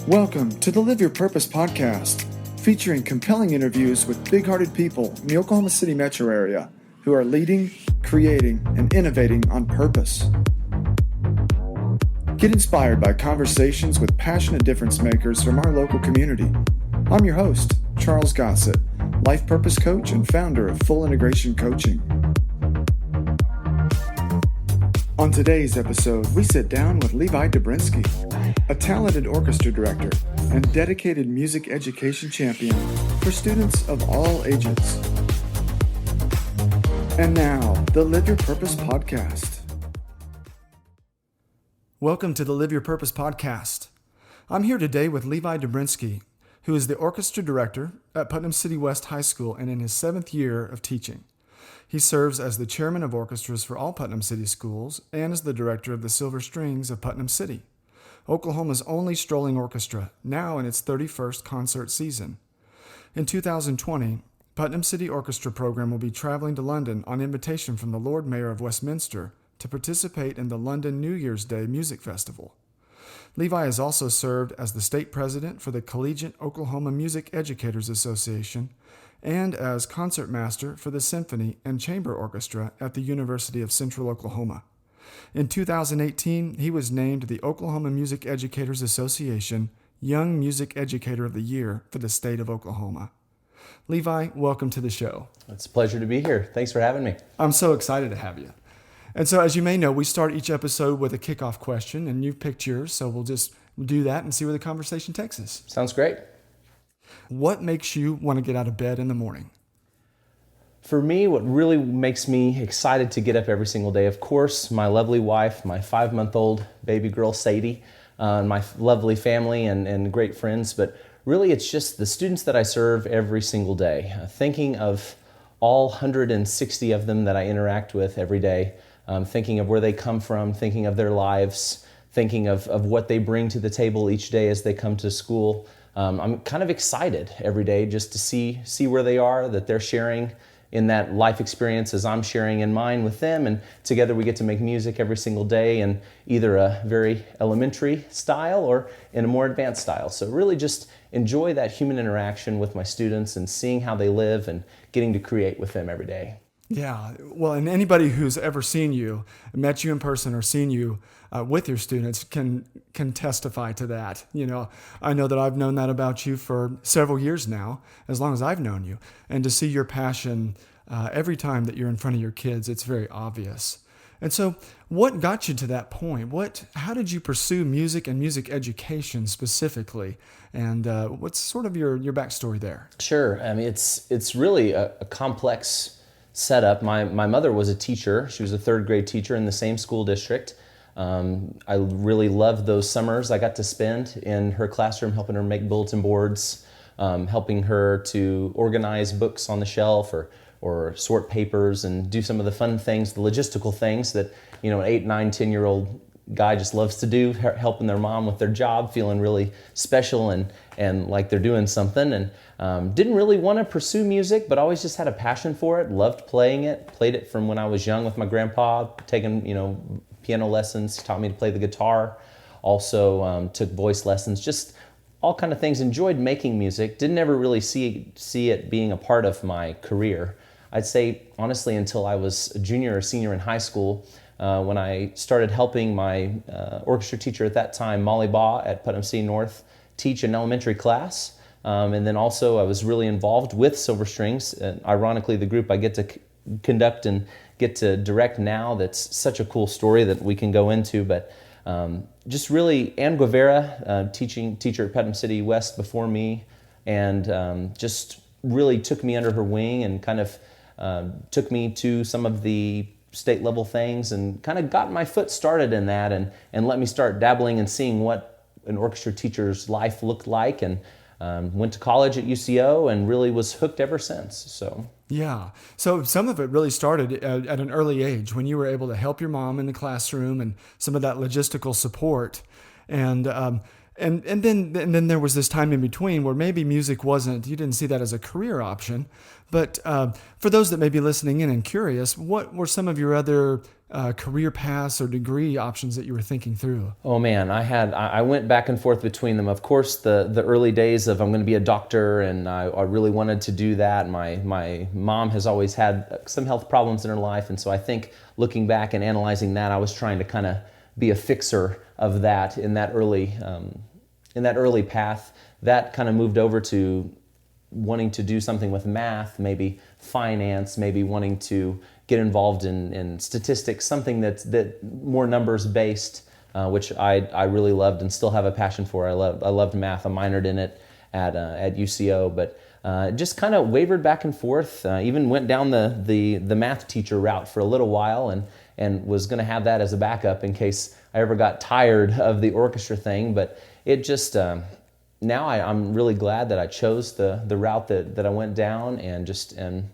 Welcome to the Live Your Purpose podcast, featuring compelling interviews with big-hearted people in the Oklahoma City metro area who are leading, creating, and innovating on purpose. Get inspired by conversations with passionate difference makers from our local community. I'm your host, Charles Gossett, life purpose coach and founder of Full Integration Coaching. On today's episode, we sit down with Levi Dobrinski, a talented orchestra director and dedicated music education champion for students of all ages. And now, the Live Your Purpose podcast. Welcome to the Live Your Purpose podcast. I'm here today with Levi Dobrinski, who is the orchestra director at Putnam City West High School and in his 7th year of teaching. He serves as the chairman of orchestras for all Putnam City Schools and as the director of the Silver Strings of Putnam City, Oklahoma's only strolling orchestra, now in its 31st concert season. In 2020, Putnam City Orchestra program will be traveling to London on invitation from the Lord Mayor of Westminster to participate in the London New Year's Day Music Festival. Levi has also served as the state president for the Collegiate Oklahoma Music Educators Association and as concertmaster for the Symphony and Chamber Orchestra at the University of Central Oklahoma. In 2018, he was named the Oklahoma Music Educators Association Young Music Educator of the Year for the state of Oklahoma. Levi, welcome to the show. It's a pleasure to be here. Thanks for having me. I'm so excited to have you. And so, as you may know, we start each episode with a kickoff question, and you've picked yours, so we'll just do that and see where the conversation takes us. Sounds great. What makes you want to get out of bed in the morning? For me, what really makes me excited to get up every single day, of course, my lovely wife, my 5-month-old baby girl, Sadie, my lovely family and great friends, but really it's just the students that I serve every single day. Thinking of all 160 of them that I interact with every day, thinking of where they come from, thinking of their lives, thinking of what they bring to the table each day as they come to school. I'm kind of excited every day just to see where they are, that they're sharing in that life experience as I'm sharing in mine with them, and together we get to make music every single day in either a very elementary style or in a more advanced style. So really just enjoy that human interaction with my students and seeing how they live and getting to create with them every day. Yeah, well, and anybody who's ever seen you, met you in person or seen you with your students can testify to that. You know, I know that I've known that about you for several years now, as long as I've known you. And to see your passion every time that you're in front of your kids, it's very obvious. And so what got you to that point? How did you pursue music and music education specifically? And what's sort of your backstory there? Sure. I mean, it's really a complex setup. My mother was a teacher. She was a 3rd grade teacher in the same school district. I really loved those summers I got to spend in her classroom, helping her make bulletin boards, helping her to organize books on the shelf or sort papers and do some of the fun things, the logistical things that, you know, an 8, 9, 10-year-old guy just loves to do, helping their mom with their job, feeling really special and like they're doing something. And didn't really want to pursue music, but always just had a passion for it, loved playing it, played it from when I was young with my grandpa, taking, piano lessons, taught me to play the guitar, also took voice lessons, just all kind of things, enjoyed making music, didn't ever really see it being a part of my career. I'd say, honestly, until I was a junior or senior in high school, when I started helping my orchestra teacher at that time, Molly Baugh at Putnam City North, teach an elementary class. And then also I was really involved with Silver Strings. And ironically, the group I get to conduct and get to direct now, that's such a cool story that we can go into. But just really, Ann Guevara, teacher at Putnam City West before me, and just really took me under her wing and kind of took me to some of the state level things and kind of got my foot started in that and let me start dabbling and seeing what an orchestra teacher's life looked like, and went to college at UCO and really was hooked ever since. So yeah. So some of it really started at an early age when you were able to help your mom in the classroom and some of that logistical support. And And then there was this time in between where maybe music wasn't, you didn't see that as a career option. But for those that may be listening in and curious, what were some of your other career paths or degree options that you were thinking through? Oh man, I went back and forth between them. Of course, the early days of I'm going to be a doctor, and I really wanted to do that. My mom has always had some health problems in her life, and so I think looking back and analyzing that, I was trying to kind of be a fixer of that in that early path. That kind of moved over to wanting to do something with math, maybe finance, maybe wanting to get involved in statistics, something that more numbers based, which I really loved and still have a passion for. I loved math. I minored in it at UCO, but just kind of wavered back and forth. Even went down the math teacher route for a little while, and was going to have that as a backup in case I ever got tired of the orchestra thing. But it just now I'm really glad that I chose the route that I went down, and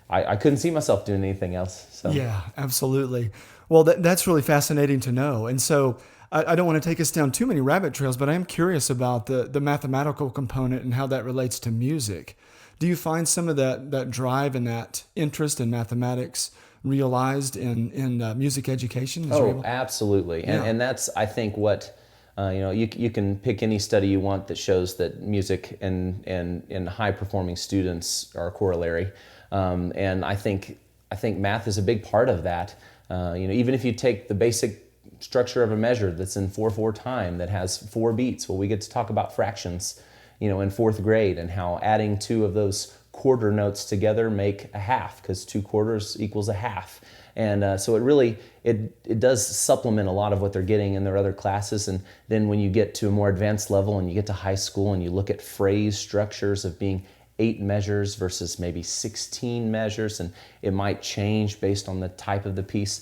I couldn't see myself doing anything else. So. Yeah, absolutely. Well, that's really fascinating to know. And so I don't want to take us down too many rabbit trails, but I am curious about the mathematical component and how that relates to music. Do you find some of that drive and that interest in mathematics realized in music education? Absolutely. And that's, I think, what you can pick any study you want that shows that music and high performing students are corollary. And I think math is a big part of that. Even if you take the basic structure of a measure that's in 4/4 time that has 4 beats, well, we get to talk about fractions, in 4th grade, and how adding 2 of those quarter notes together make a half, because 2 quarters equals a half. And so it does supplement a lot of what they're getting in their other classes. And then when you get to a more advanced level and you get to high school and you look at phrase structures of being 8 measures versus maybe 16 measures, and it might change based on the type of the piece,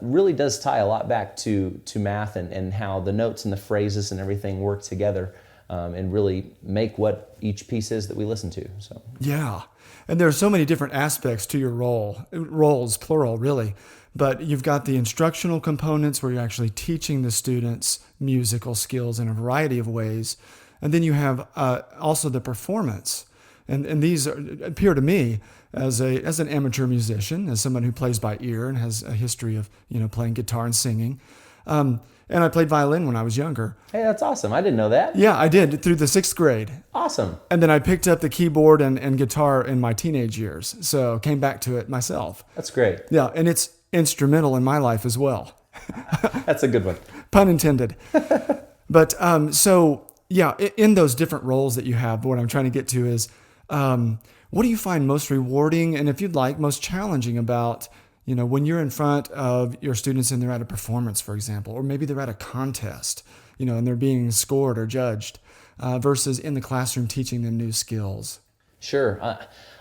really does tie a lot back to math and how the notes and the phrases and everything work together, and really make what each piece is that we listen to. So yeah, and there are so many different aspects to your roles, plural, really. But you've got the instructional components where you're actually teaching the students musical skills in a variety of ways, and then you have also the performance. And these appear to me as an amateur musician, as someone who plays by ear and has a history of playing guitar and singing. And I played violin when I was younger. Hey, that's awesome. I didn't know that. Yeah, I did through the 6th grade. Awesome. And then I picked up the keyboard and guitar in my teenage years. So came back to it myself. That's great. Yeah, and it's instrumental in my life as well. That's a good one. Pun intended. But so, yeah, in those different roles that you have, what I'm trying to get to is, what do you find most rewarding and, if you'd like, most challenging about when you're in front of your students and they're at a performance, for example, or maybe they're at a contest, and they're being scored or judged, versus in the classroom teaching them new skills? Sure.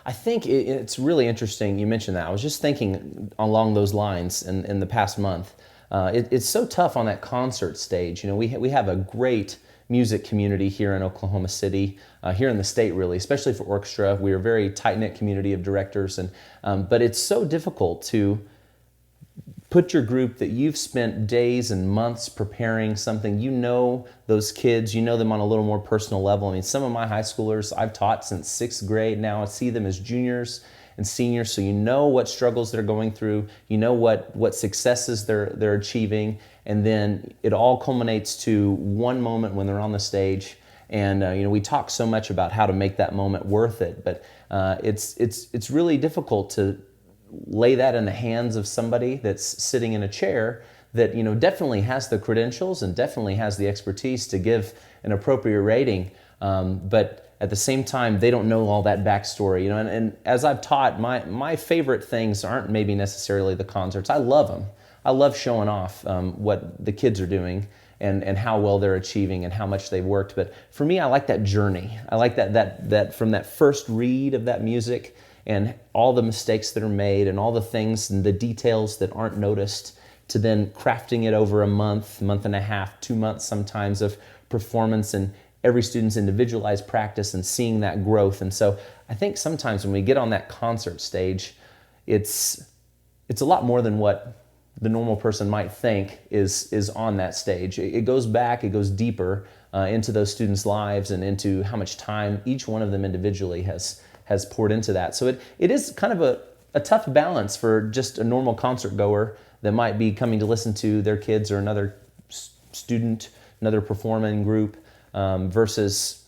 I think it's really interesting you mentioned that. I was just thinking along those lines in the past month. It's so tough on that concert stage. We have a great music community here in Oklahoma City, here in the state really, especially for orchestra. We're a very tight-knit community of directors, but it's so difficult to put your group that you've spent days and months preparing something. Those kids, them on a little more personal level. I mean, some of my high schoolers I've taught since 6th grade now. I see them as juniors and seniors, so what struggles they're going through, what successes they're achieving, and then it all culminates to one moment when they're on the stage. And we talk so much about how to make that moment worth it, but it's really difficult to lay that in the hands of somebody that's sitting in a chair that definitely has the credentials and definitely has the expertise to give an appropriate rating, but at the same time, they don't know all that backstory, and as I've taught, my favorite things aren't maybe necessarily the concerts. I love them. I love showing off what the kids are doing and how well they're achieving and how much they've worked. But for me, I like that journey. I like that from that first read of that music and all the mistakes that are made and all the things and the details that aren't noticed, to then crafting it over a month and a half, 2 months sometimes of performance and every student's individualized practice and seeing that growth. And so I think sometimes when we get on that concert stage, it's a lot more than what the normal person might think is on that stage. It goes back, it goes deeper, into those students' lives and into how much time each one of them individually has poured into that. So it is kind of a tough balance for just a normal concert goer that might be coming to listen to their kids or another student, another performing group, versus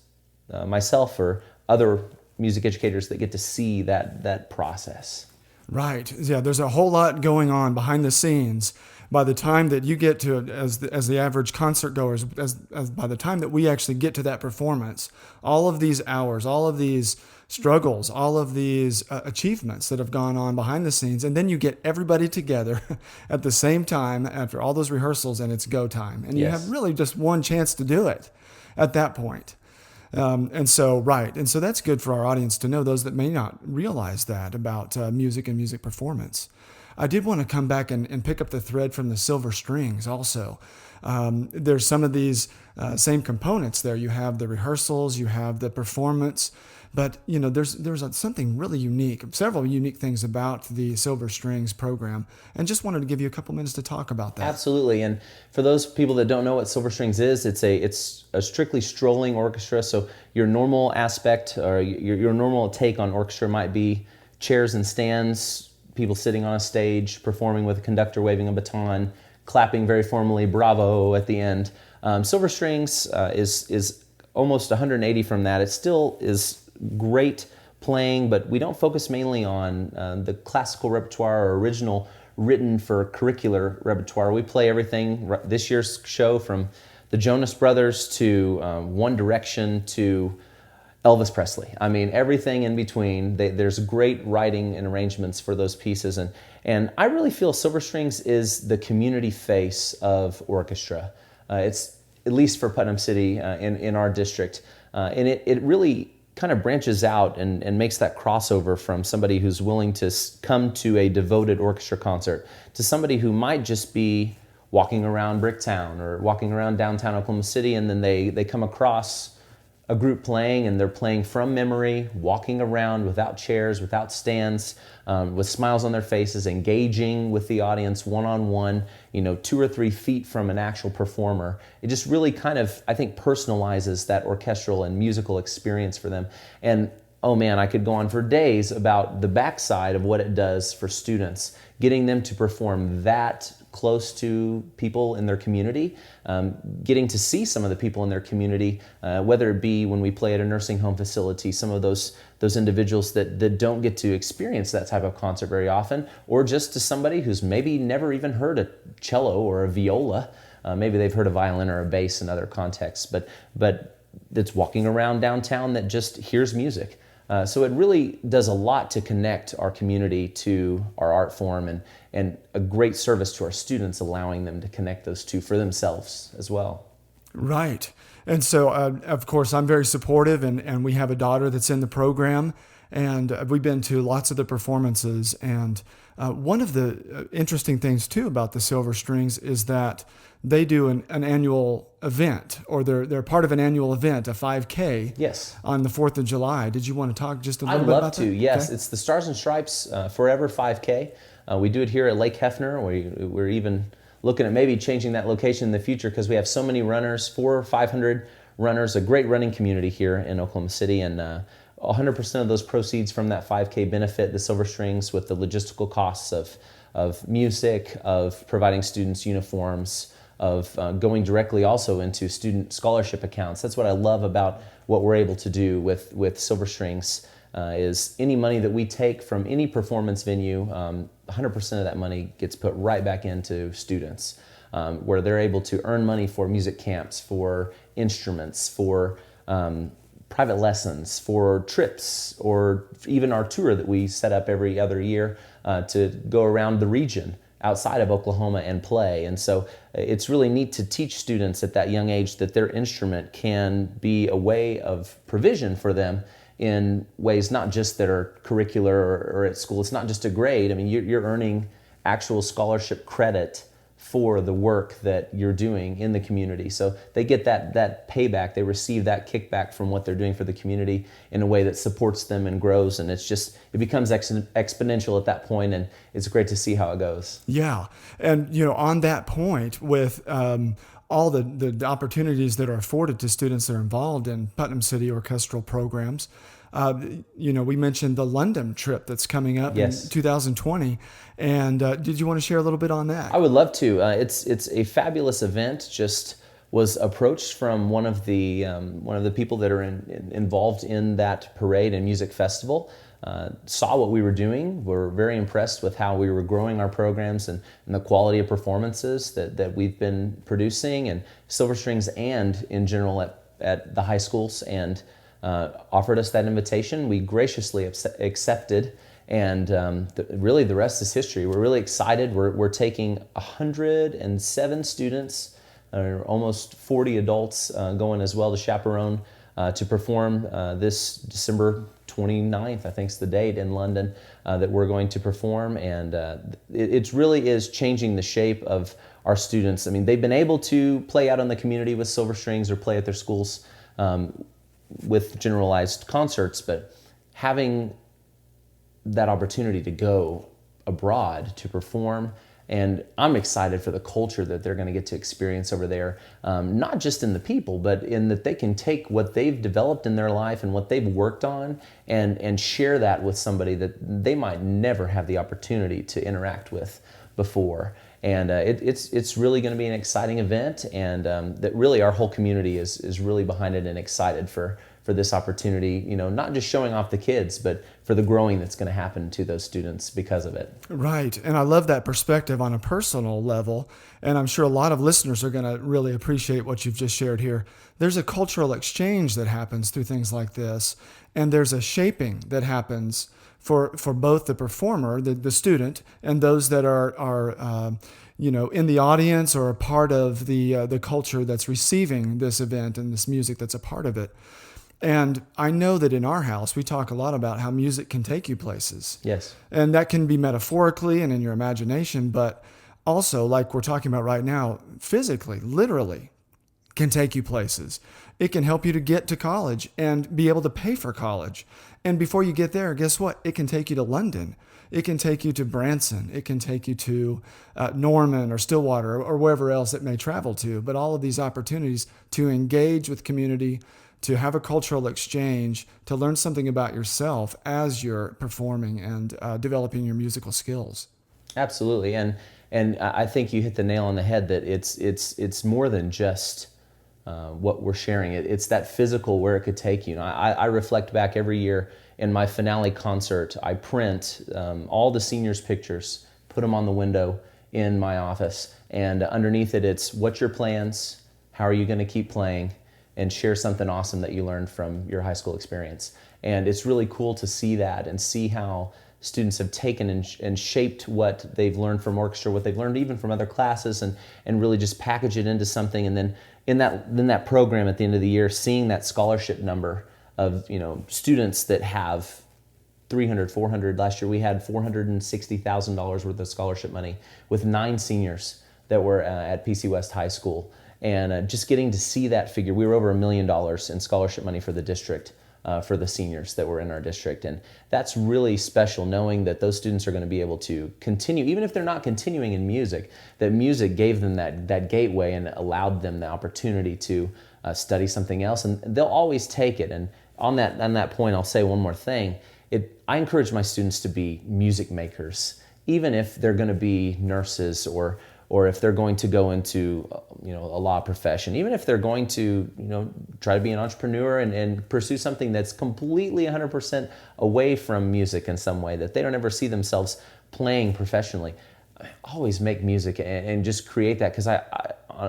myself or other music educators that get to see that process. Right. Yeah, there's a whole lot going on behind the scenes. By the time that you get to, as the average concert goers, as by the time that we actually get to that performance, all of these hours, all of these struggles, all of these achievements that have gone on behind the scenes, and then you get everybody together at the same time after all those rehearsals, and it's go time, and you Yes. have really just one chance to do it at that point. And so that's good for our audience to know, those that may not realize that about music and music performance. I did want to come back and pick up the thread from the silver strings also. There's some of these same components there. You have the rehearsals, you have the performance, but there's something really unique, several unique things about the Silver Strings program, and just wanted to give you a couple minutes to talk about that. Absolutely. And for those people that don't know what Silver Strings is, it's a strictly strolling orchestra. So your normal aspect or your normal take on orchestra might be chairs and stands, people sitting on a stage, performing with a conductor waving a baton, clapping very formally, bravo, at the end. Silver Strings is almost 180 from that. It still is great playing, but we don't focus mainly on the classical repertoire or original written for curricular repertoire. We play everything, this year's show, from the Jonas Brothers to One Direction to Elvis Presley. I mean, everything in between. There's great writing and arrangements for those pieces. And I really feel Silver Strings is the community face of orchestra. It's, at least for Putnam City in our district. And it really kind of branches out and makes that crossover from somebody who's willing to come to a devoted orchestra concert to somebody who might just be walking around Bricktown or walking around downtown Oklahoma City, and then they come across a group playing, and they're playing from memory, walking around without chairs, without stands, with smiles on their faces, engaging with the audience one-on-one, 2 or 3 feet from an actual performer. It just really kind of, I think, personalizes that orchestral and musical experience for them. And oh man, I could go on for days about the backside of what it does for students, getting them to perform that close to people in their community, getting to see some of the people in their community, whether it be when we play at a nursing home facility, some of those individuals that don't get to experience that type of concert very often, or just to somebody who's maybe never even heard a cello or a viola. Maybe they've heard a violin or a bass in other contexts, but that's walking around downtown that just hears music. So it really does a lot to connect our community to our art form, and a great service to our students, allowing them to connect those two for themselves as well. Right. And so, of course, I'm very supportive, and we have a daughter that's in the program, and we've been to lots of the performances. And one of the interesting things, too, about the Silver Strings is that they do an annual event, or they're part of an annual event, a 5K. Yes. On the 4th of July. Did you want to talk just a little bit about that? I'd love to, yes. Okay. It's the Stars and Stripes Forever 5K. We do it here at Lake Hefner. We're even looking at maybe changing that location in the future because we have so many runners, 400 or 500 runners, a great running community here in Oklahoma City, and 100% of those proceeds from that 5K benefit the Silver Strings with the logistical costs of music, of providing students uniforms, of going directly also into student scholarship accounts. That's what I love about what we're able to do with Silver Strings, is any money that we take from any performance venue, 100% of that money gets put right back into students, where they're able to earn money for music camps, for instruments, for private lessons, for trips, or even our tour that we set up every other year to go around the region outside of Oklahoma and play. And so it's really neat to teach students at that young age that their instrument can be a way of provision for them in ways not just that are curricular or at school. It's not just a grade. I mean, you're earning actual scholarship credit for the work that you're doing in the community. So they get that payback, they receive that kickback from what they're doing for the community in a way that supports them and grows, and it becomes exponential at that point, and it's great to see how it goes. Yeah. And, on that point with all the opportunities that are afforded to students that are involved in Putnam City orchestral programs. We mentioned the London trip that's coming up Yes. in 2020. And did you want to share a little bit on that? I would love to. It's a fabulous event. Just was approached from one of the people that are involved in that parade and music festival. Saw what we were doing. Were very impressed with how we were growing our programs and the quality of performances that we've been producing, and silver strings and in general at the high schools, and offered us that invitation. We graciously accepted, and really the rest is history. We're really excited. We're taking 107 students, almost 40 adults going as well to chaperone to perform this December 29th, I think is the date, in London that we're going to perform. And it really is changing the shape of our students. I mean, they've been able to play out in the community with silver strings or play at their schools with generalized concerts, but having that opportunity to go abroad to perform, and I'm excited for the culture that they're going to get to experience over there, not just in the people, but in that they can take what they've developed in their life and what they've worked on and share that with somebody that they might never have the opportunity to interact with before. And it's really going to be an exciting event, and that really our whole community is really behind it and excited for this opportunity, not just showing off the kids, but for the growing that's going to happen to those students because of it. Right. And I love that perspective on a personal level. And I'm sure a lot of listeners are going to really appreciate what you've just shared here. There's a cultural exchange that happens through things like this. And there's a shaping that happens for both the performer, the student, and those that are in the audience or a part of the culture that's receiving this event and this music that's a part of it. And I know that in our house, we talk a lot about how music can take you places. Yes. And that can be metaphorically and in your imagination, but also, like we're talking about right now, physically, literally can take you places. It can help you to get to college and be able to pay for college. And before you get there, guess what? It can take you to London. It can take you to Branson. It can take you to Norman or Stillwater or wherever else it may travel to. But all of these opportunities to engage with community, to have a cultural exchange, to learn something about yourself as you're performing and developing your musical skills. Absolutely, and I think you hit the nail on the head that it's more than just what we're sharing. It's that physical where it could take you. I reflect back every year in my finale concert. I print all the seniors' pictures, put them on the window in my office, and underneath it, it's what's your plans, how are you going to keep playing, and share something awesome that you learned from your high school experience. And it's really cool to see that and see how students have taken and shaped what they've learned from orchestra, what they've learned even from other classes, and really just package it into something. And then in that program at the end of the year, seeing that scholarship number of students that have 300, 400. Last year we had $460,000 worth of scholarship money with 9 seniors that were at PC West High School. And just getting to see that figure, we were over $1 million in scholarship money for the district, for the seniors that were in our district. And that's really special, knowing that those students are going to be able to continue, even if they're not continuing in music, that music gave them that gateway and allowed them the opportunity to study something else. And they'll always take it. And on that point, I'll say one more thing. I encourage my students to be music makers, even if they're going to be nurses or if they're going to go into a law profession, even if they're going to try to be an entrepreneur and pursue something that's completely 100% away from music in some way, that they don't ever see themselves playing professionally. Always make music and just create that, because I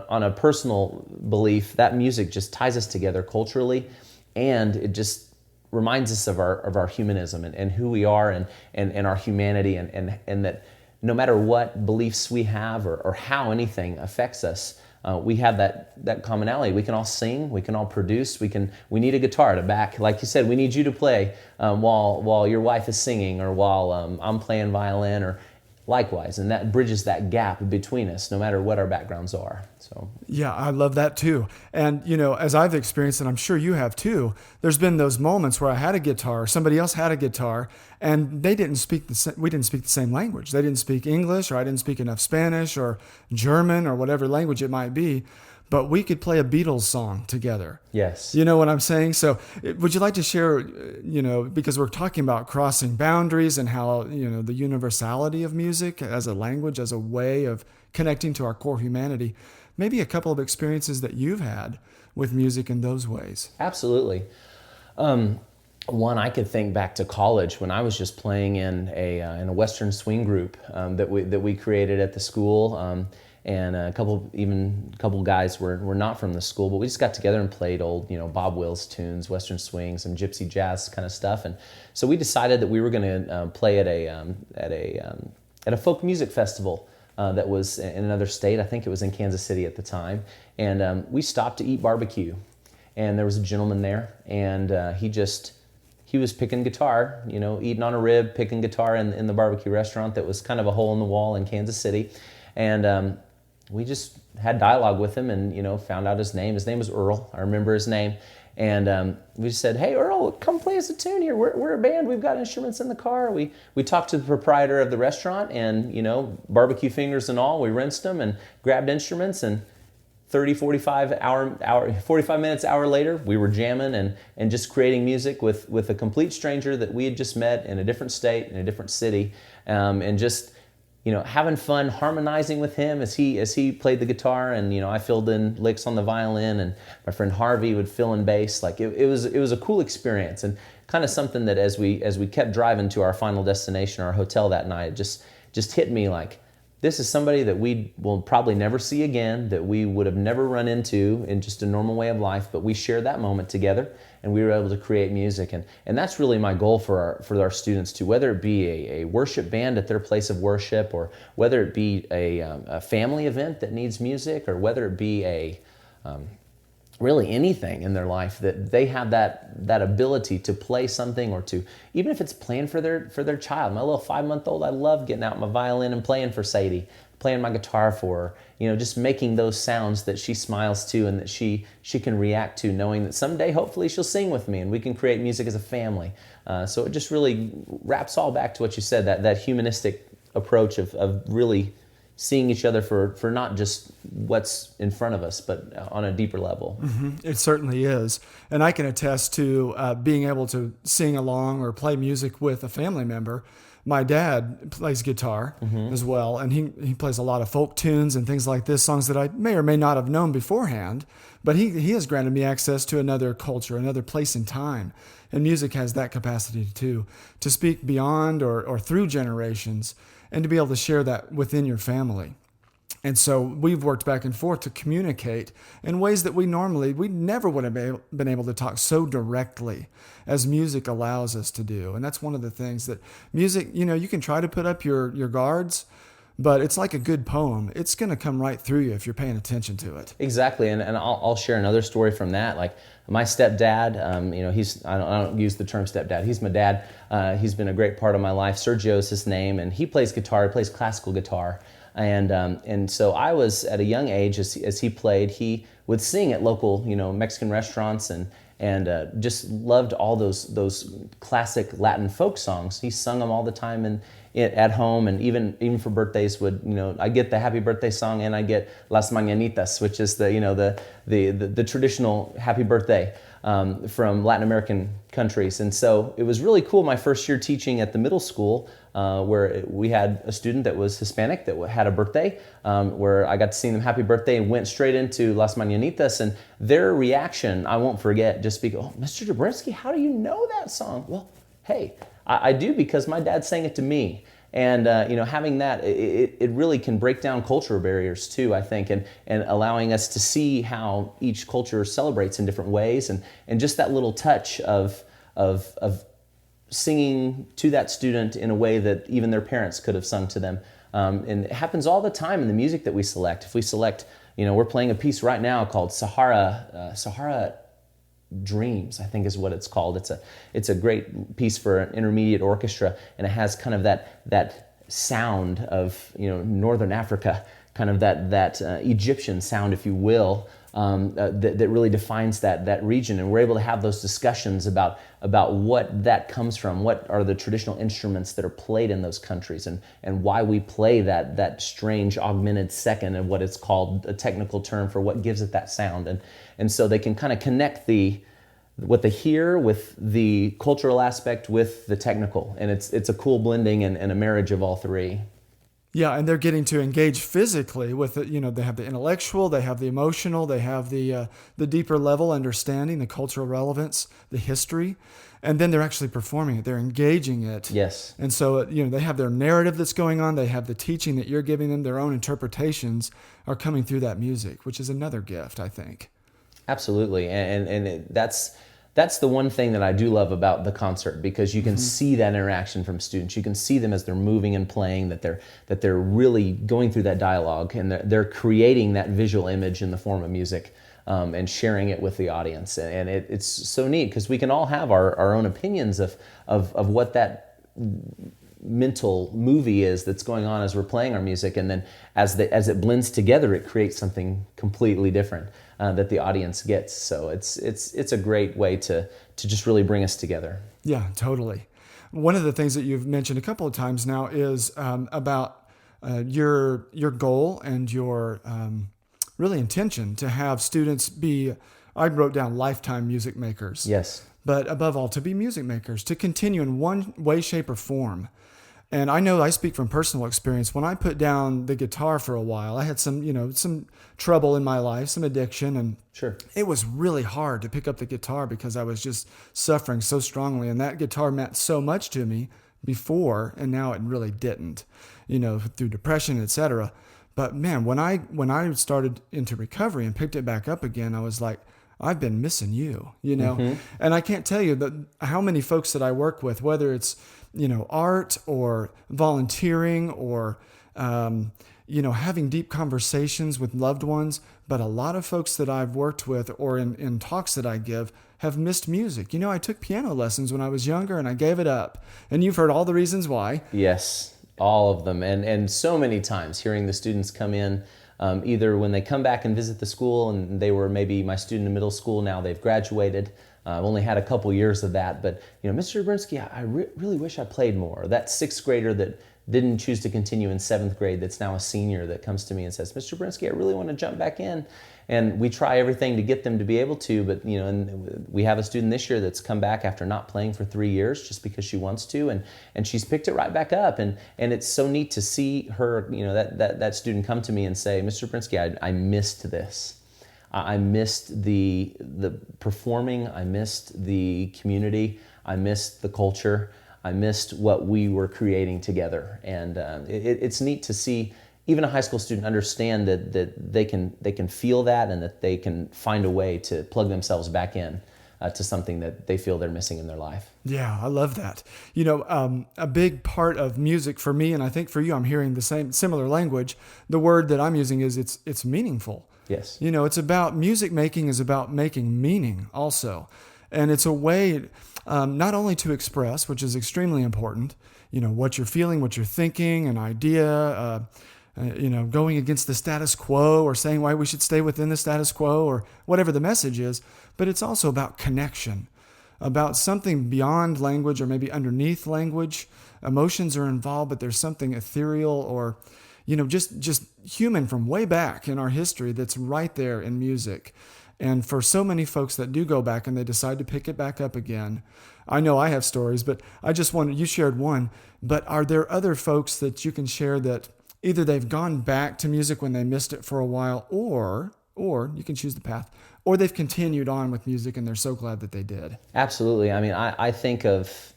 on a personal belief, that music just ties us together culturally, and it just reminds us of our humanism and who we are and our humanity, and that no matter what beliefs we have or how anything affects us, we have that commonality. We can all sing, we can all produce, we need a guitar to back. Like you said, we need you to play while your wife is singing, or while I'm playing violin, or likewise. And that bridges that gap between us, no matter what our backgrounds are. So yeah, I love that too. And as I've experienced, and I'm sure you have too, there's been those moments where I had a guitar, somebody else had a guitar, and we didn't speak the same language. They didn't speak English, or I didn't speak enough Spanish or German or whatever language it might be. but we could play a Beatles song together. Yes. You know what I'm saying? So would you like to share, because we're talking about crossing boundaries and how, the universality of music as a language, as a way of connecting to our core humanity, maybe a couple of experiences that you've had with music in those ways? Absolutely. One, I could think back to college when I was just playing in a Western swing group that we created at the school, and a couple guys were not from the school, but we just got together and played old Bob Wills tunes, Western swing, some gypsy jazz kind of stuff, and so we decided that we were going to play at a folk music festival that was in another state. I think it was in Kansas City at the time, and we stopped to eat barbecue, and there was a gentleman there, and he was picking guitar, eating on a rib, picking guitar in the barbecue restaurant that was kind of a hole in the wall in Kansas City. And we just had dialogue with him and, found out his name. His name was Earl. I remember his name. And we just said, "Hey, Earl, come play us a tune here. We're a band. We've got instruments in the car." We talked to the proprietor of the restaurant and, barbecue fingers and all, we rinsed them and grabbed instruments, and 45 minutes, hour later, we were jamming and just creating music with a complete stranger that we had just met in a different state, in a different city, and just having fun harmonizing with him as he played the guitar, and I filled in licks on the violin, and my friend Harvey would fill in bass. Like it was a cool experience, and kind of something that as we kept driving to our final destination, our hotel that night, it just hit me like, this is somebody that we will probably never see again, that we would have never run into in just a normal way of life, but we shared that moment together, and we were able to create music. And that's really my goal for our students too, whether it be a worship band at their place of worship, or whether it be a family event that needs music, or whether it be really anything in their life, that they have that ability to play something, or to, even if it's playing for their child. My little 5-month-old, I love getting out my violin and playing for Sadie, playing my guitar for her, just making those sounds that she smiles to and that she can react to, knowing that someday hopefully she'll sing with me and we can create music as a family. So it just really wraps all back to what you said, that humanistic approach of really seeing each other for not just what's in front of us, but on a deeper level. Mm-hmm. It certainly is. And I can attest to being able to sing along or play music with a family member. My dad plays guitar as well, and he plays a lot of folk tunes and things like this, songs that I may or may not have known beforehand, but he has granted me access to another culture, another place in time. And music has that capacity too, to speak beyond or through generations, and to be able to share that within your family. And so we've worked back and forth to communicate in ways that we never would have been able to talk so directly as music allows us to do. And that's one of the things that music, you can try to put up your guards, but it's like a good poem. It's going to come right through you if you're paying attention to it. Exactly, and I'll share another story from that. Like my stepdad, I don't use the term stepdad. He's my dad. He's been a great part of my life. Sergio is his name, and he plays guitar. He plays classical guitar, and so I was at a young age as he played. He would sing at local Mexican restaurants and just loved all those classic Latin folk songs. He sung them all the time at home, and even for birthdays I get the happy birthday song, and I get Las Mañanitas, which is the traditional happy birthday from Latin American countries. And so it was really cool my first year teaching at the middle school, where we had a student that was Hispanic that had a birthday, where I got to sing them happy birthday and went straight into Las Mañanitas, and their reaction I won't forget. Just be, "Oh, Mr. Dobrinski, how do you know that song?" Well, hey, I do, because my dad sang it to me. And having that, it really can break down cultural barriers too, I think, and allowing us to see how each culture celebrates in different ways, and just that little touch of singing to that student in a way that even their parents could have sung to them. And it happens all the time in the music that we select. If we select, we're playing a piece right now called Sahara Dreams, I think is what it's called. It's a great piece for an intermediate orchestra, and it has kind of that sound of Northern Africa, kind of that Egyptian sound, if you will, that really defines that region, and we're able to have those discussions about what that comes from, what are the traditional instruments that are played in those countries, and why we play that strange augmented second, and what it's called, a technical term for what gives it that sound, and so they can kind of connect what they hear with the cultural aspect with the technical, and it's a cool blending and a marriage of all three. Yeah, and they're getting to engage physically with it. They have the intellectual, they have the emotional, they have the deeper level understanding, the cultural relevance, the history, and then they're actually performing it. They're engaging it. Yes. And so, they have their narrative that's going on. They have the teaching that you're giving them. Their own interpretations are coming through that music, which is another gift, I think. Absolutely, that's the one thing that I do love about the concert, because you can see that interaction from students. You can see them as they're moving and playing, that they're really going through that dialogue, and they're creating that visual image in the form of music, and sharing it with the audience. And it's so neat, because we can all have our own opinions of what that mental movie is that's going on as we're playing our music, and then as it blends together, it creates something completely different that the audience gets. So it's a great way to just really bring us together. Yeah, totally. One of the things that you've mentioned a couple of times now is about your goal and your really intention to have students be, I wrote down, lifetime music makers. Yes. But above all, to be music makers, to continue in one way, shape, or form. And I know I speak from personal experience. When I put down the guitar for a while, I had some trouble in my life, some addiction, and Sure. It was really hard to pick up the guitar because I was just suffering so strongly. And that guitar meant so much to me before, and now it really didn't, through depression, etc. But man, when I started into recovery and picked it back up again, I was like, I've been missing you, Mm-hmm. And I can't tell you how many folks that I work with, whether it's, art or volunteering or, having deep conversations with loved ones. But a lot of folks that I've worked with or in talks that I give have missed music. I took piano lessons when I was younger and I gave it up. And you've heard all the reasons why. Yes, all of them. And so many times hearing the students come in, either when they come back and visit the school, and they were maybe my student in middle school, now they've graduated. I've only had a couple years of that, but Mr. Dobrinski, I really wish I played more. That sixth grader that didn't choose to continue in seventh grade, that's now a senior, that comes to me and says, Mr. Dobrinski, I really want to jump back in. And we try everything to get them to be able to, but and we have a student this year that's come back after not playing for 3 years just because she wants to, and she's picked it right back up, and it's so neat to see her, that student come to me and say, Mr. Dobrinski, I missed this. I missed the performing, I missed the community, I missed the culture, I missed what we were creating together. And it's neat to see even a high school student understand that they can feel that, and that they can find a way to plug themselves back in to something that they feel they're missing in their life. Yeah, I love that. A big part of music for me, and I think for you, I'm hearing the similar language. The word that I'm using is it's meaningful. Yes. It's about music making is about making meaning also. And it's a way not only to express, which is extremely important, what you're feeling, what you're thinking, an idea, going against the status quo, or saying why we should stay within the status quo, or whatever the message is, but it's also about connection, about something beyond language or maybe underneath language. Emotions are involved, but there's something ethereal or just human from way back in our history that's right there in music. And for so many folks that do go back and they decide to pick it back up again, I know I have stories, but I just wanted, you shared one, but are there other folks that you can share that either they've gone back to music when they missed it for a while, or you can choose the path, or they've continued on with music and they're so glad that they did? Absolutely. I mean, I think of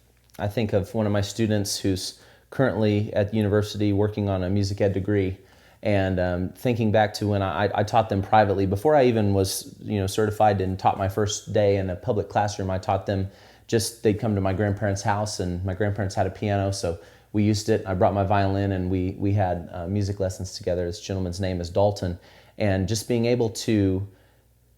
one of my students who's currently at the university working on a music ed degree, and thinking back to when I taught them privately before I even was certified and taught my first day in a public classroom. I taught them they'd come to my grandparents' house, and my grandparents had a piano, so we used it. I brought my violin, and we had music lessons together. This gentleman's name is Dalton, and just being able to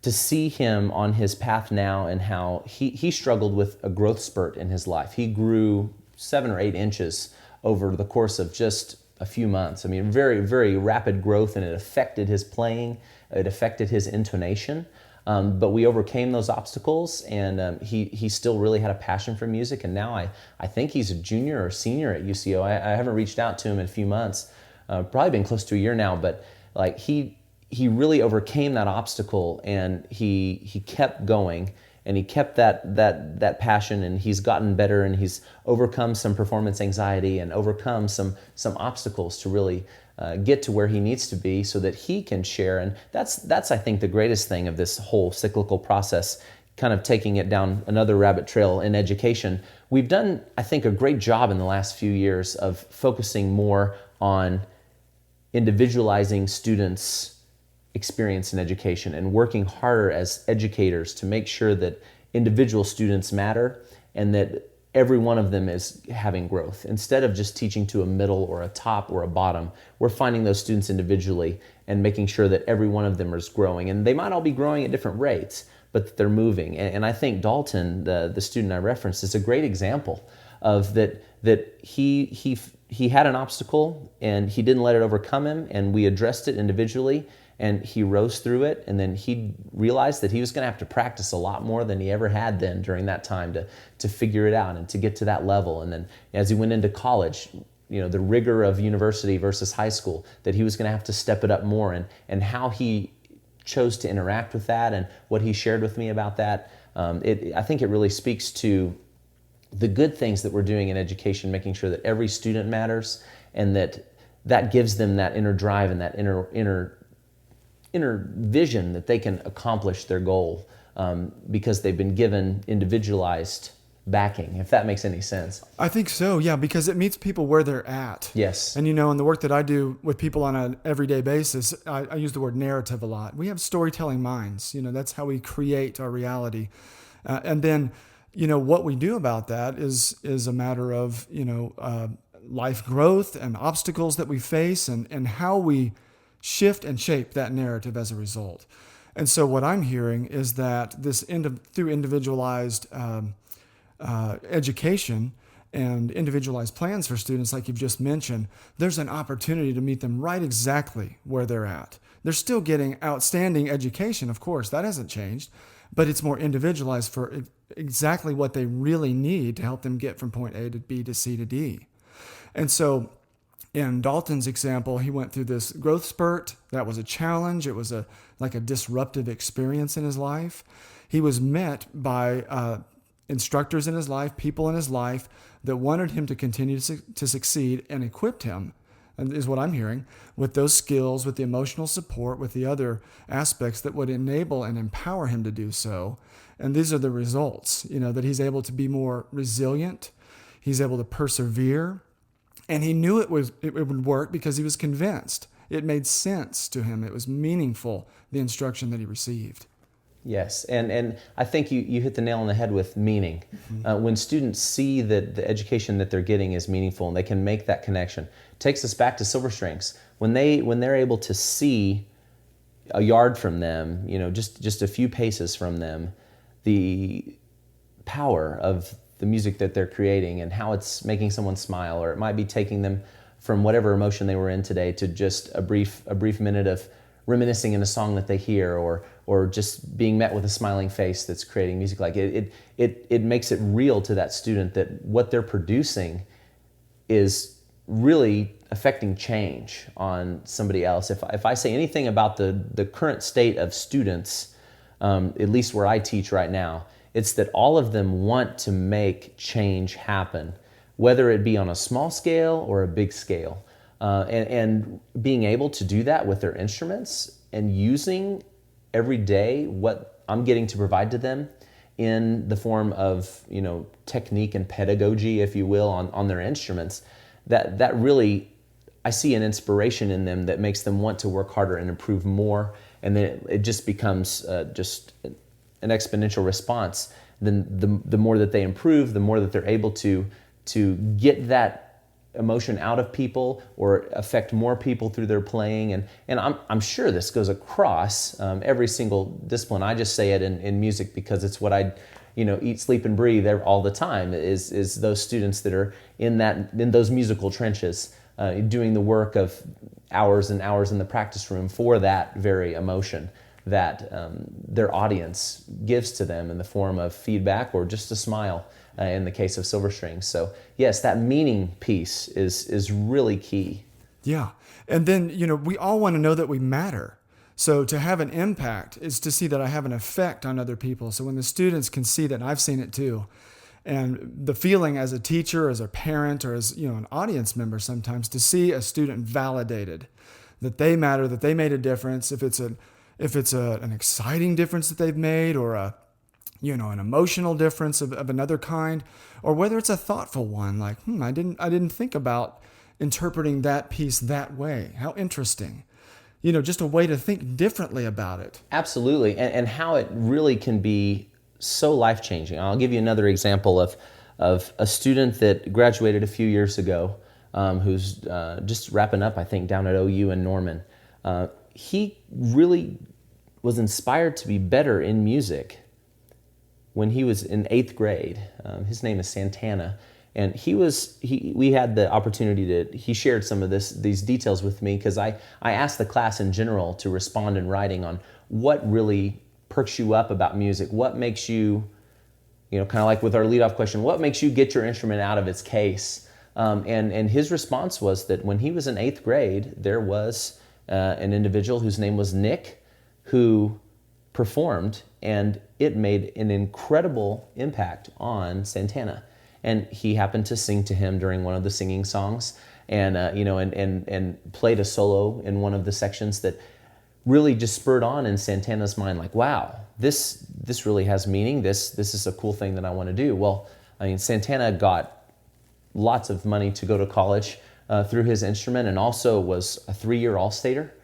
see him on his path now, and how he struggled with a growth spurt in his life. He grew 7 or 8 inches over the course of just a few months. I mean, very, very rapid growth, and it affected his playing. It affected his intonation. But we overcame those obstacles, and he still really had a passion for music. And now I think he's a junior or senior at UCO. I haven't reached out to him in a few months, probably been close to a year now. But like he really overcame that obstacle, and he kept going, and he kept that passion, and he's gotten better, and he's overcome some performance anxiety and overcome some obstacles to really get to where he needs to be so that he can share. And that's I think the greatest thing of this whole cyclical process, kind of taking it down another rabbit trail in education. We've done, I think, a great job in the last few years of focusing more on individualizing students' experience in education and working harder as educators to make sure that individual students matter and that every one of them is having growth. Instead of just teaching to a middle or a top or a bottom, we're finding those students individually and making sure that every one of them is growing. And they might all be growing at different rates, but that they're moving. And I think Dalton, the student I referenced, is a great example of that he had an obstacle and he didn't let it overcome him, and we addressed it individually. And he rose through it, and then he realized that he was going to have to practice a lot more than he ever had then during that time to figure it out and to get to that level. And then as he went into college, the rigor of university versus high school, that he was going to have to step it up more, and how he chose to interact with that and what he shared with me about that. I think it really speaks to the good things that we're doing in education, making sure that every student matters, and that gives them that inner drive and that inner vision that they can accomplish their goal because they've been given individualized backing, if that makes any sense. I think so, yeah, because it meets people where they're at. Yes. And in the work that I do with people on an everyday basis, I use the word narrative a lot. We have storytelling minds. That's how we create our reality. And then, what we do about that is a matter of, life growth and obstacles that we face and how we shift and shape that narrative as a result. And so what I'm hearing is that through individualized education and individualized plans for students, like you've just mentioned, there's an opportunity to meet them right exactly where they're at. They're still getting outstanding education, of course, that hasn't changed, but it's more individualized for exactly what they really need to help them get from point A to B to C to D. And so in Dalton's example, he went through this growth spurt. That was a challenge. It was like a disruptive experience in his life. He was met by instructors in his life, people in his life that wanted him to continue to succeed and equipped him, and is what I'm hearing, with those skills, with the emotional support, with the other aspects that would enable and empower him to do so. And these are the results, that he's able to be more resilient. He's able to persevere. And he knew it would work because he was convinced. It made sense to him. It was meaningful, the instruction that he received. Yes, and I think you hit the nail on the head with meaning. Mm-hmm. When students see that the education that they're getting is meaningful and they can make that connection, it takes us back to silver strings. When they're able to see a yard from them, just a few paces from them, the power of the music that they're creating and how it's making someone smile, or it might be taking them from whatever emotion they were in today to just a brief minute of reminiscing in a song that they hear, or just being met with a smiling face that's creating music. Like it makes it real to that student that what they're producing is really affecting change on somebody else. If I say anything about the current state of students, at least where I teach right now, it's that all of them want to make change happen, whether it be on a small scale or a big scale. And being able to do that with their instruments and using every day what I'm getting to provide to them in the form of technique and pedagogy, if you will, on their instruments, that really, I see an inspiration in them that makes them want to work harder and improve more, and then it just becomes just an exponential response. Then the more that they improve, the more that they're able to get that emotion out of people or affect more people through their playing. And I'm sure this goes across every single discipline. I just say it in music because it's what I eat, sleep, and breathe all the time is those students that are in those musical trenches. doing the work of hours and hours in the practice room for that very emotion that their audience gives to them in the form of feedback or just a smile in the case of Silver Strings. So yes, that meaning piece is really key. Yeah. And then, we all want to know that we matter. So to have an impact is to see that I have an effect on other people. So when the students can see that, and I've seen it too, and the feeling as a teacher, as a parent, or as an audience member sometimes, to see a student validated, that they matter, that they made a difference, if it's an exciting difference that they've made, or an emotional difference of another kind, or whether it's a thoughtful one, like, I didn't think about interpreting that piece that way. How interesting. Just a way to think differently about it. Absolutely, and how it really can be so life-changing. I'll give you another example of a student that graduated a few years ago, who's just wrapping up, I think, down at OU in Norman. He really was inspired to be better in music when he was in 8th grade. His name is Santana. And we had the opportunity he shared some of these details with me, because I asked the class in general to respond in writing on what really perks you up about music, what makes you, kind of like with our leadoff question, what makes you get your instrument out of its case? And his response was that when he was in 8th grade, there was an individual whose name was Nick, who performed, and it made an incredible impact on Santana. And he happened to sing to him during one of the singing songs, and and played a solo in one of the sections that really just spurred on in Santana's mind, like, wow, this really has meaning. This is a cool thing that I want to do. Well, Santana got lots of money to go to college through his instrument, and also was a 3-year All-Stater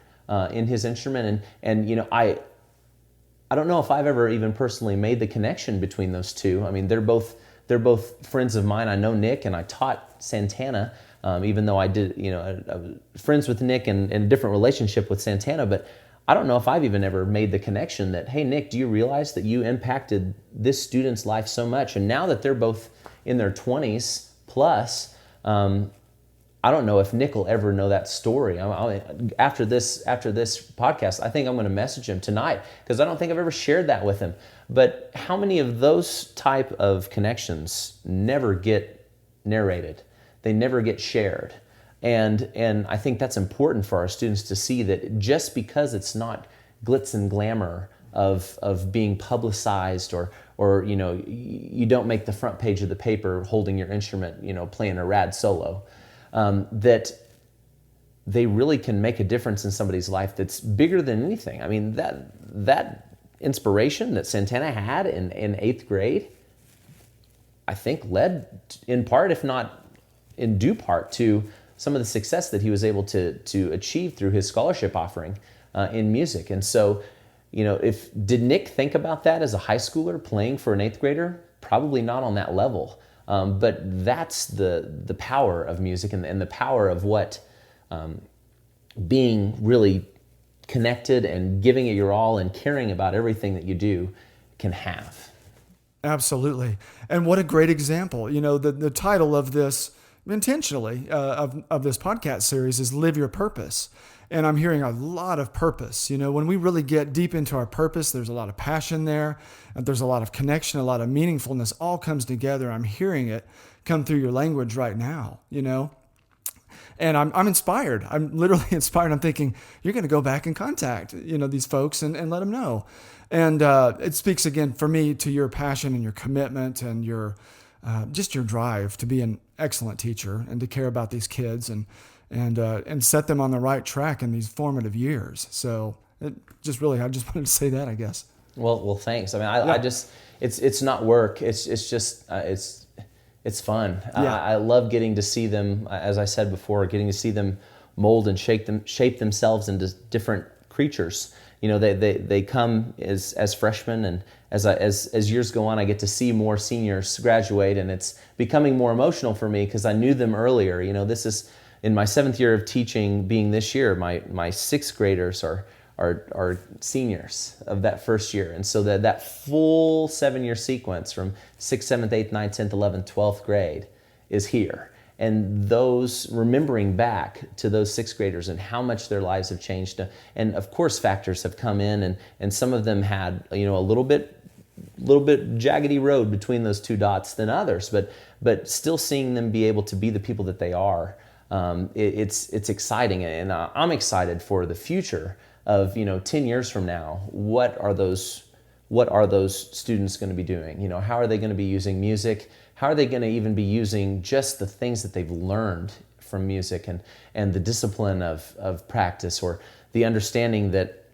in his instrument. And I don't know if I've ever even personally made the connection between those two. They're both friends of mine. I know Nick, and I taught Santana, even though I did, I was friends with Nick and in a different relationship with Santana. But I don't know if I've even ever made the connection that, hey, Nick, do you realize that you impacted this student's life so much? And now that they're both in their 20s plus, I don't know if Nick will ever know that story. After this podcast, I think I'm going to message him tonight, because I don't think I've ever shared that with him. But how many of those type of connections never get narrated? They never get shared. And I think that's important for our students to see, that just because it's not glitz and glamour of being publicized, or you don't make the front page of the paper holding your instrument, playing a rad solo, that they really can make a difference in somebody's life that's bigger than anything. That inspiration that Santana had in 8th grade, I think led in part, if not in due part, to some of the success that he was able to achieve through his scholarship offering in music. And so, did Nick think about that as a high schooler playing for an 8th grader? Probably not on that level. But that's the power of music, and the power of what being really connected and giving it your all and caring about everything that you do can have. Absolutely. And what a great example. The title of this, intentionally, of this podcast series is Live Your Purpose. And I'm hearing a lot of purpose. When we really get deep into our purpose, there's a lot of passion there, and there's a lot of connection, a lot of meaningfulness, all comes together. I'm hearing it come through your language right now, And I'm inspired. I'm literally inspired. I'm thinking, you're going to go back and contact, these folks and let them know. And it speaks again for me to your passion and your commitment and your just your drive to be an excellent teacher and to care about these kids and set them on the right track in these formative years. So I just wanted to say that, I guess. Well, thanks. I just, it's not work. It's just, it's fun. Yeah. I love getting to see them, as I said before, getting to see them mold and shape themselves into different creatures. They come as freshmen, and as years go on, I get to see more seniors graduate, and it's becoming more emotional for me because I knew them earlier. This is in my 7th year of teaching, being this year, my 6th graders are seniors of that first year. And so that full 7-year sequence from 6th, 7th, 8th, 9th, 10th, 11th, 12th grade is here. and those remembering back to those sixth graders and how much their lives have changed. And of course factors have come in, and some of them had, a little bit jaggedy road between those two dots than others, but still seeing them be able to be the people that they are, it's exciting, and I'm excited for the future of 10 years from now. What are those students going to be doing? How are they going to be using music? How are they going to even be using just the things that they've learned from music, and the discipline of practice, or the understanding that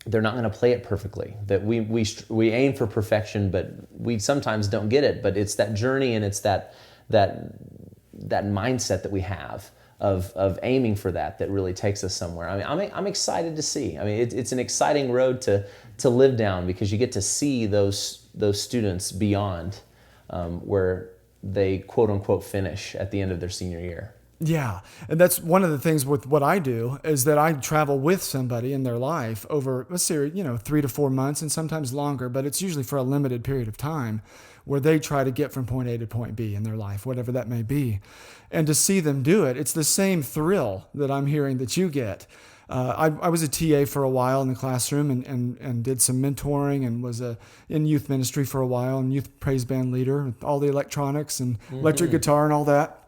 they're not going to play it perfectly, that we aim for perfection, but we sometimes don't get it. But it's that journey, and it's that mindset that we have of aiming for that really takes us somewhere. I'm excited to see. It's an exciting road to live down, because you get to see those students beyond where they quote unquote finish at the end of their senior year. Yeah, and that's one of the things with what I do, is that I travel with somebody in their life over a series, 3 to 4 months, and sometimes longer, but it's usually for a limited period of time, where they try to get from point A to point B in their life, whatever that may be. And to see them do it, it's the same thrill that I'm hearing that you get. I was a TA for a while in the classroom, and did some mentoring, and was in youth ministry for a while, and youth praise band leader, with all the electronics and electric guitar and all that,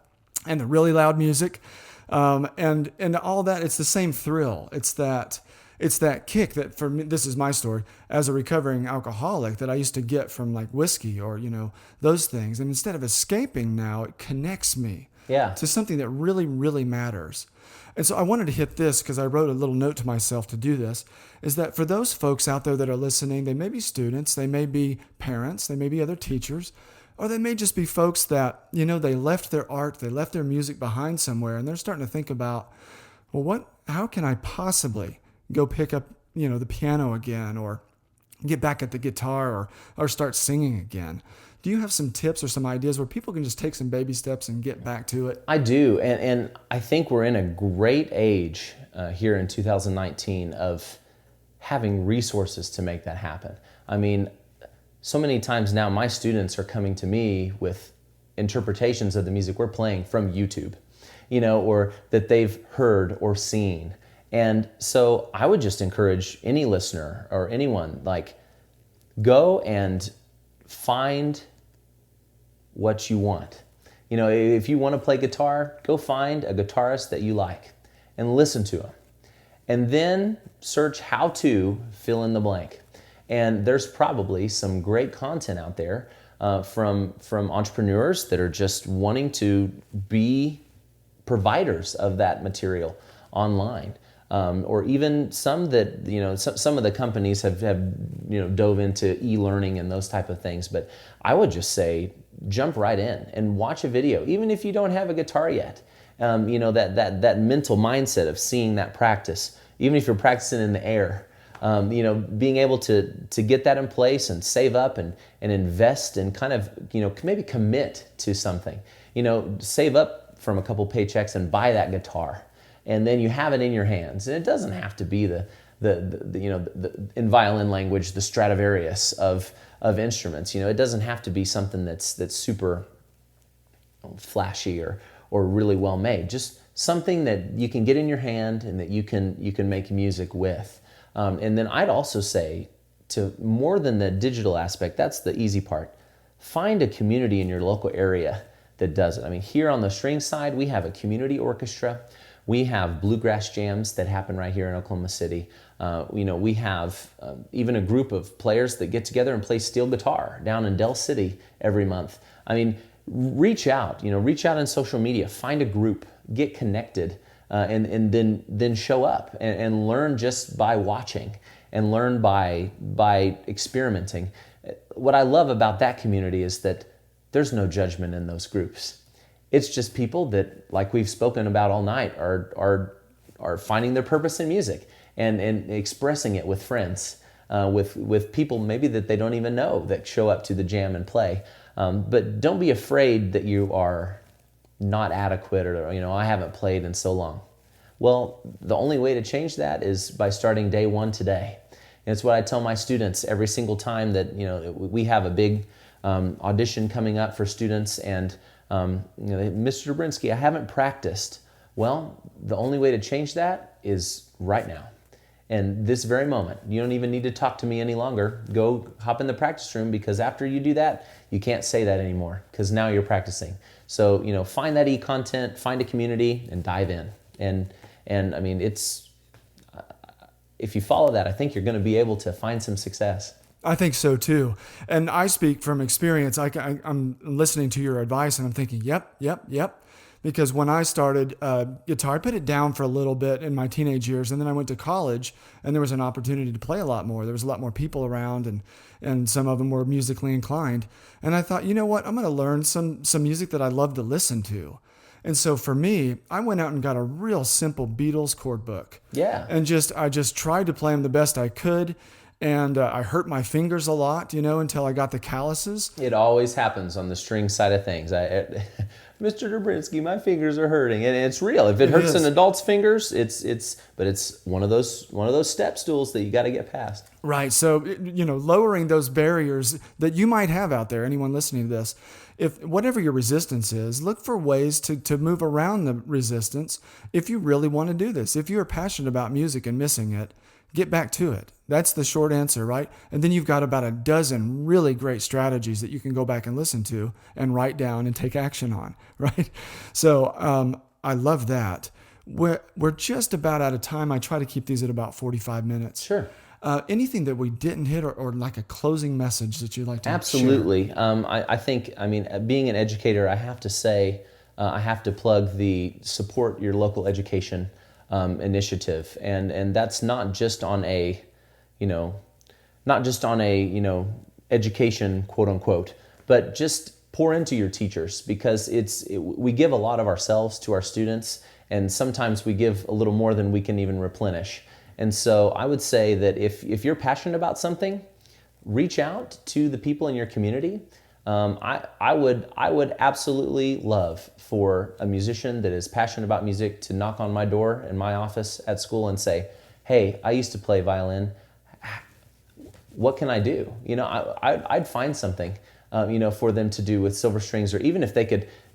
and the really loud music, and all that. It's the same thrill. It's that kick that, for me, this is my story, as a recovering alcoholic, that I used to get from like whiskey or those things. And instead of escaping, now it connects me to something that really, really matters. And so I wanted to hit this, because I wrote a little note to myself to do this, is that for those folks out there that are listening, they may be students, they may be parents, they may be other teachers, or they may just be folks that, they left their art, they left their music behind somewhere, and they're starting to think about, well, how can I possibly go pick up, the piano again, or get back at the guitar, or start singing again? Do you have some tips or some ideas where people can just take some baby steps and get back to it? I do, and I think we're in a great age here in 2019 of having resources to make that happen. So many times now, my students are coming to me with interpretations of the music we're playing from YouTube, or that they've heard or seen. And so I would just encourage any listener or anyone, go and find what you want. If you want to play guitar, go find a guitarist that you like and listen to them. And then search how to fill in the blank. And there's probably some great content out there from entrepreneurs that are just wanting to be providers of that material online, or even some that some of the companies have dove into e-learning and those type of things. But I would just say jump right in and watch a video, even if you don't have a guitar yet. That mental mindset of seeing that practice, even if you're practicing in the air. Being able to get that in place and save up and invest and kind of, maybe commit to something, save up from a couple paychecks and buy that guitar, and then you have it in your hands. And it doesn't have to be the in violin language, the Stradivarius of instruments. It doesn't have to be something that's super flashy or really well made. Just something that you can get in your hand and that you can make music with. And then I'd also say, to more than the digital aspect, that's the easy part. Find a community in your local area that does it. Here on the string side, we have a community orchestra. We have bluegrass jams that happen right here in Oklahoma City. We have even a group of players that get together and play steel guitar down in Del City every month. Reach out on social media, find a group, get connected. And then show up and learn just by watching and learn by experimenting. What I love about that community is that there's no judgment in those groups. It's just people that, like we've spoken about all night, are finding their purpose in music and expressing it with friends, with people maybe that they don't even know that show up to the jam and play. But don't be afraid that you are not adequate, or I haven't played in so long. Well, the only way to change that is by starting day one today. And it's what I tell my students every single time that we have a big audition coming up for students, and Mr. Dobrinski, I haven't practiced. Well, the only way to change that is right now. And this very moment, you don't even need to talk to me any longer. Go hop in the practice room, because after you do that, you can't say that anymore, because now you're practicing. So, find that e-content, find a community, and dive in. And I mean, if you follow that, I think you're going to be able to find some success. I think so too. And I speak from experience. I'm listening to your advice and I'm thinking, yep. Because when I started guitar, I put it down for a little bit in my teenage years, and then I went to college, and there was an opportunity to play a lot more. There was a lot more people around, and some of them were musically inclined. And I thought, you know what, I'm going to learn some music that I love to listen to. And so for me, I went out and got a real simple Beatles chord book. Yeah. And I just tried to play them the best I could. And I hurt my fingers a lot, until I got the calluses. It always happens on the string side of things. Mr. Dobrinski, my fingers are hurting, and it's real. If it hurts an adult's fingers, but it's one of those step stools that you got to get past. Right. So lowering those barriers that you might have out there. Anyone listening to this, if whatever your resistance is, look for ways to move around the resistance. If you really want to do this, if you are passionate about music and missing it, get back to it. That's the short answer, right? And then you've got about a dozen really great strategies that you can go back and listen to and write down and take action on, right? So I love that. We're just about out of time. I try to keep these at about 45 minutes. Sure. Anything that we didn't hit or like a closing message that you'd like to Absolutely. share? I think, being an educator, I have to say, I have to plug the support your local education initiative, and that's not just on a education, quote unquote, but just pour into your teachers, because we give a lot of ourselves to our students, and sometimes we give a little more than we can even replenish. And so I would say that if you're passionate about something, reach out to the people in your community. I would absolutely love for a musician that is passionate about music to knock on my door in my office at school and say, hey, I used to play violin. What can I do? I'd find something, for them to do with silver strings, or even if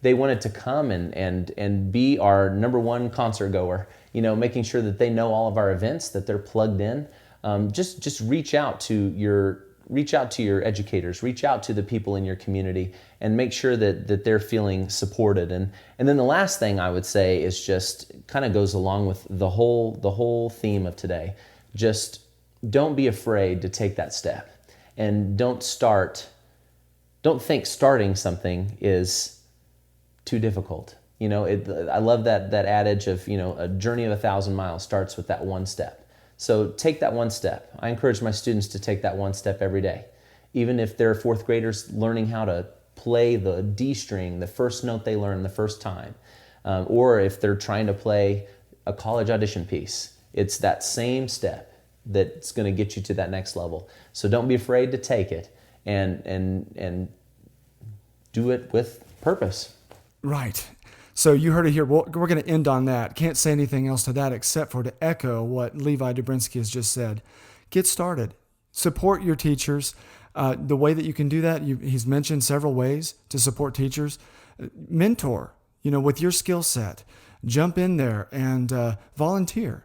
they wanted to come and be our number one concert goer, making sure that they know all of our events, that they're plugged in. Just reach out to your educators, reach out to the people in your community, and make sure that they're feeling supported. And then the last thing I would say is just kind of goes along with the whole theme of today. Just don't be afraid to take that step, and don't think starting something is too difficult. I love that adage of, a journey of 1,000 miles starts with that one step. So take that one step. I encourage my students to take that one step every day. Even if they're fourth graders learning how to play the D string, the first note they learn the first time, or if they're trying to play a college audition piece, it's that same step that's going to get you to that next level. So don't be afraid to take it, and do it with purpose. Right. So you heard it here. We're going to end on that. Can't say anything else to that except for to echo what Levi Dobrinski has just said. Get started. Support your teachers. The way that you can do that, he's mentioned several ways to support teachers. Mentor, with your skill set. Jump in there and volunteer.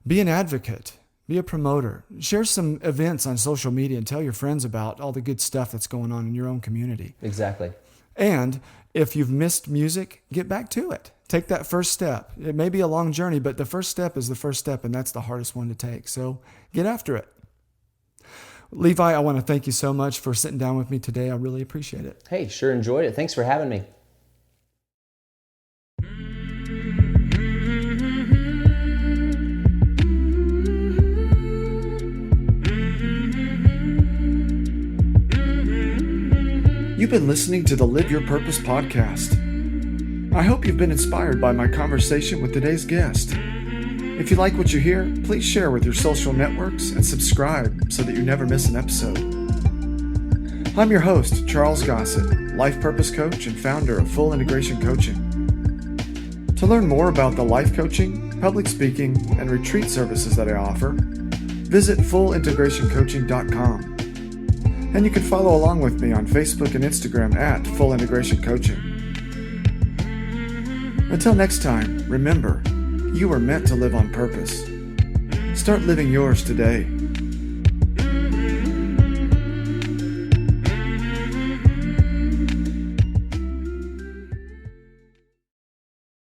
Be an advocate. Be a promoter. Share some events on social media and tell your friends about all the good stuff that's going on in your own community. Exactly. And if you've missed music, get back to it. Take that first step. It may be a long journey, but the first step is the first step, and that's the hardest one to take. So get after it. Levi, I want to thank you so much for sitting down with me today. I really appreciate it. Hey, sure enjoyed it. Thanks for having me. You've been listening to the Live Your Purpose podcast. I hope you've been inspired by my conversation with today's guest. If you like what you hear, please share with your social networks and subscribe so that you never miss an episode. I'm your host, Charles Gossett, life purpose coach and founder of Full Integration Coaching. To learn more about the life coaching, public speaking, and retreat services that I offer, visit fullintegrationcoaching.com. And you can follow along with me on Facebook and Instagram at Full Integration Coaching. Until next time, remember, you were meant to live on purpose. Start living yours today.